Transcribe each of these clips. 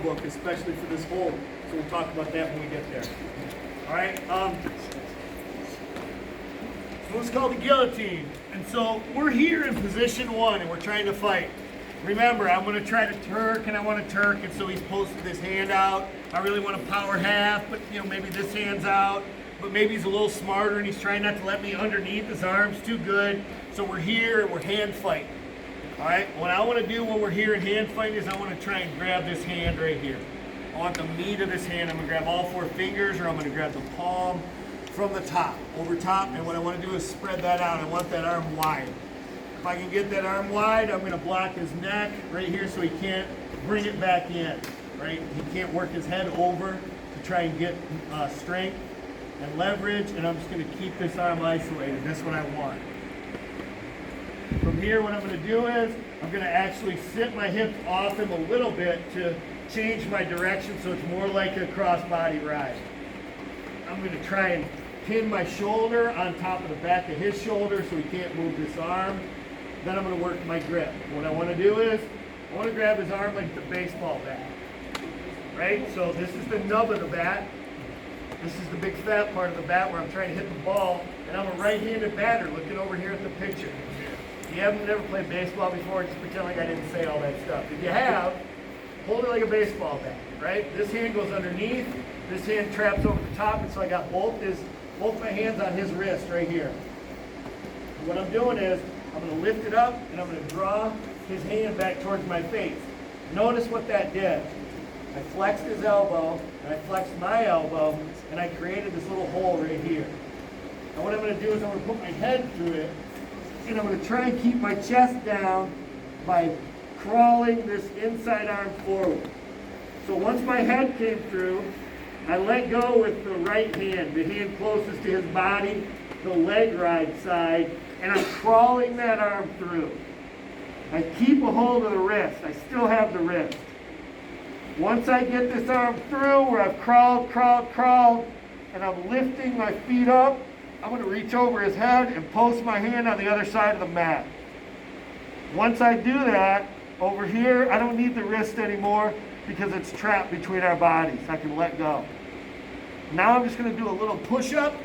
book, especially for this hold. So we'll talk about that when we get there. All right. So it's called the guillotine. And so we're here in position one and we're trying to fight. Remember, I'm going to try to Turk and I want to Turk, and so he's posted his hand out. I really want to power half, but maybe this hand's out. But maybe he's a little smarter and he's trying not to let me underneath his arms too good. So we're here and we're hand fighting. All right, what I want to do when we're here in hand fighting is I want to try and grab this hand right here. I want the meat of this hand. I'm going to grab all 4 fingers, or I'm going to grab the palm from the top, over top, and what I want to do is spread that out. I want that arm wide. If I can get that arm wide, I'm going to block his neck right here so he can't bring it back in, right? He can't work his head over to try and get strength and leverage, and I'm just going to keep this arm isolated. That's what I want. From here, what I'm going to do is I'm going to actually sit my hips off him a little bit to change my direction so it's more like a cross-body ride. I'm going to try and pin my shoulder on top of the back of his shoulder so he can't move this arm. Then I'm going to work my grip. What I want to do is I want to grab his arm like the baseball bat, right? So this is the nub of the bat. This is the big fat part of the bat where I'm trying to hit the ball, and I'm a right-handed batter looking over here at the picture. If you haven't never played baseball before, just pretend like I didn't say all that stuff. If you have, hold it like a baseball bat, right? This hand goes underneath, this hand traps over the top, and so I got both my hands on his wrist right here. What I'm doing is I'm going to lift it up and I'm going to draw his hand back towards my face. Notice what that did. I flexed his elbow and I flexed my elbow and I created this little hole right here. And what I'm going to do is I'm going to put my head through it, and I'm going to try and keep my chest down by crawling this inside arm forward. So once my head came through, I let go with the right hand, the hand closest to his body, the leg ride side, and I'm crawling that arm through. I keep a hold of the wrist. I still have the wrist. Once I get this arm through where I've crawled, and I'm lifting my feet up, I'm going to reach over his head and post my hand on the other side of the mat. Once I do that, over here, I don't need the wrist anymore because it's trapped between our bodies. I can let go. Now I'm just going to do a little push-up,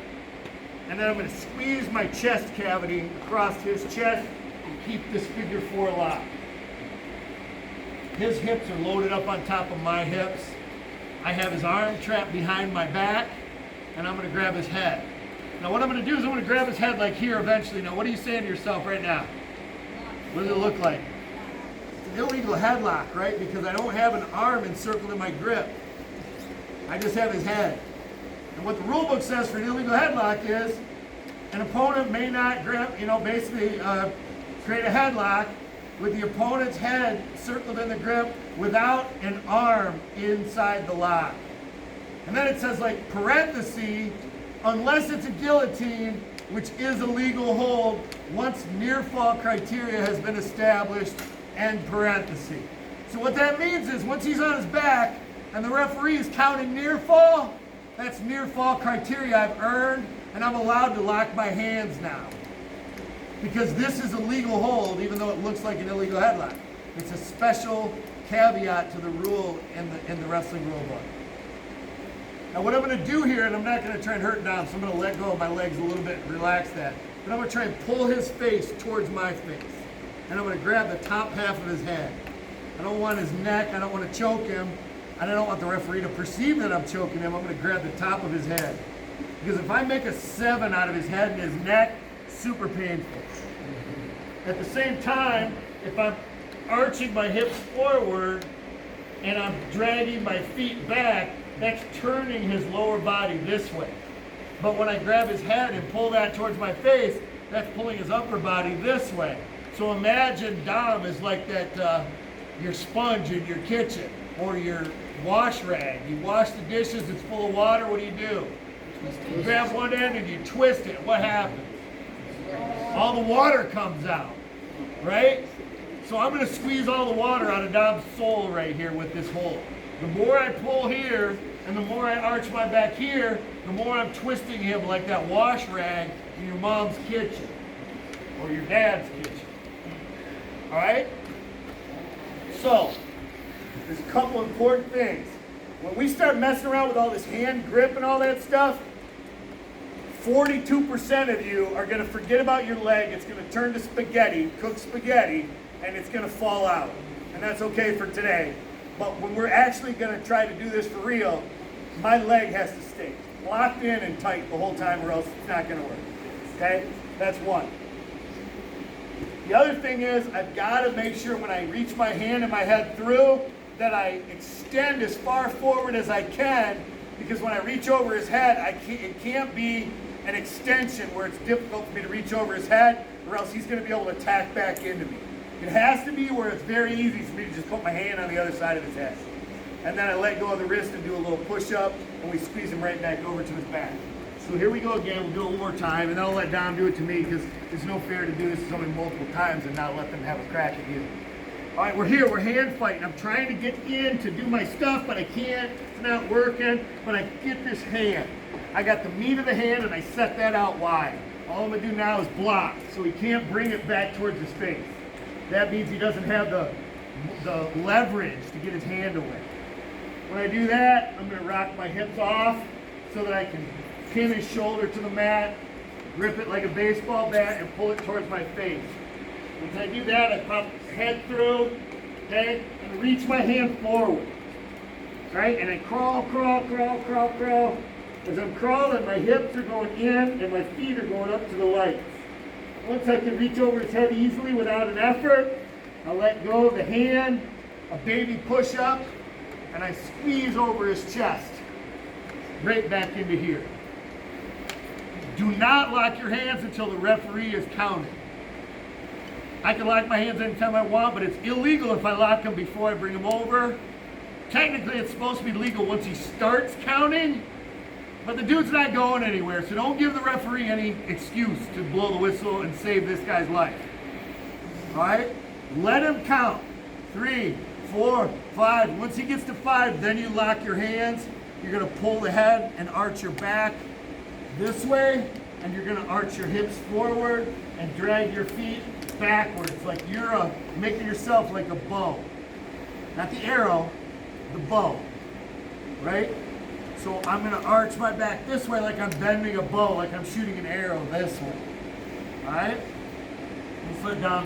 and then I'm going to squeeze my chest cavity across his chest and keep this figure 4 lock. His hips are loaded up on top of my hips. I have his arm trapped behind my back, and I'm going to grab his head. Now what I'm going to do is I'm going to grab his head like here eventually. Now what are you saying to yourself right now? What does it look like? It's an illegal headlock, right? Because I don't have an arm encircled in my grip. I just have his head. And what the rule book says for an illegal headlock is an opponent may not grab, basically create a headlock with the opponent's head circled in the grip without an arm inside the lock. And then it says like parenthesis, unless it's a guillotine, which is a legal hold, once near fall criteria has been established, end parenthesis. So what that means is once he's on his back and the referee is counting near fall, that's near fall criteria I've earned, and I'm allowed to lock my hands now. Because this is a legal hold, even though it looks like an illegal headlock. It's a special caveat to the rule in the wrestling rule book. Now what I'm going to do here, and I'm not going to try and hurt down, so I'm going to let go of my legs a little bit and relax that. But I'm going to try and pull his face towards my face. And I'm going to grab the top half of his head. I don't want his neck, I don't want to choke him, and I don't want the referee to perceive that I'm choking him. I'm going to grab the top of his head. Because if I make a 7 out of his head and his neck, super painful. At the same time, if I'm arching my hips forward and I'm dragging my feet back, that's turning his lower body this way. But when I grab his head and pull that towards my face, that's pulling his upper body this way. So imagine Dom is like that, your sponge in your kitchen or your wash rag. You wash the dishes, it's full of water, what do? You grab one end and you twist it. What happens? All the water comes out, right? So I'm going to squeeze all the water out of Dom's soul right here with this hole. The more I pull here and the more I arch my back here, the more I'm twisting him like that wash rag in your mom's kitchen or your dad's kitchen. All right? So there's a couple important things. When we start messing around with all this hand grip and all that stuff, 42% of you are going to forget about your leg. It's going to turn to spaghetti, cooked spaghetti, and it's going to fall out. And that's okay for today. But when we're actually going to try to do this for real, my leg has to stay locked in and tight the whole time, or else it's not going to work. Okay? That's one. The other thing is, I've got to make sure when I reach my hand and my head through that I extend as far forward as I can, because when I reach over his head, it can't be an extension where it's difficult for me to reach over his head, or else he's going to be able to attack back into me. It has to be where it's very easy for me to just put my hand on the other side of his head. And then I let go of the wrist and do a little push-up, and we squeeze him right back over to his back. So here we go again. We'll do it one more time, and then I'll let Dom do it to me, because it's no fair to do this only multiple times and not let them have a crack at you. All right, we're here. We're hand fighting. I'm trying to get in to do my stuff, but I can't. It's not working. But I get this hand. I got the meat of the hand, and I set that out wide. All I'm going to do now is block, so he can't bring it back towards his face. That means he doesn't have the leverage to get his hand away. When I do that, I'm going to rock my hips off so that I can pin his shoulder to the mat, grip it like a baseball bat, and pull it towards my face. Once I do that, I pop his head through, okay, and reach my hand forward, right? And I crawl. As I'm crawling, my hips are going in and my feet are going up to the legs. Once I can reach over his head easily without an effort, I'll let go of the hand, a baby push-up, and I squeeze over his chest, right back into here. Do not lock your hands until the referee is counting. I can lock my hands anytime I want, but it's illegal if I lock them before I bring them over. Technically, it's supposed to be legal once he starts counting, but the dude's not going anywhere, so don't give the referee any excuse to blow the whistle and save this guy's life. All right? Let him count. 3, 4, 5. Once he gets to 5, then you lock your hands. You're going to pull the head and arch your back this way, and you're going to arch your hips forward and drag your feet backwards, like you're making yourself like a bow. Not the arrow, the bow. Right? So I'm going to arch my back this way like I'm bending a bow, like I'm shooting an arrow this way. All right? Let's let Dom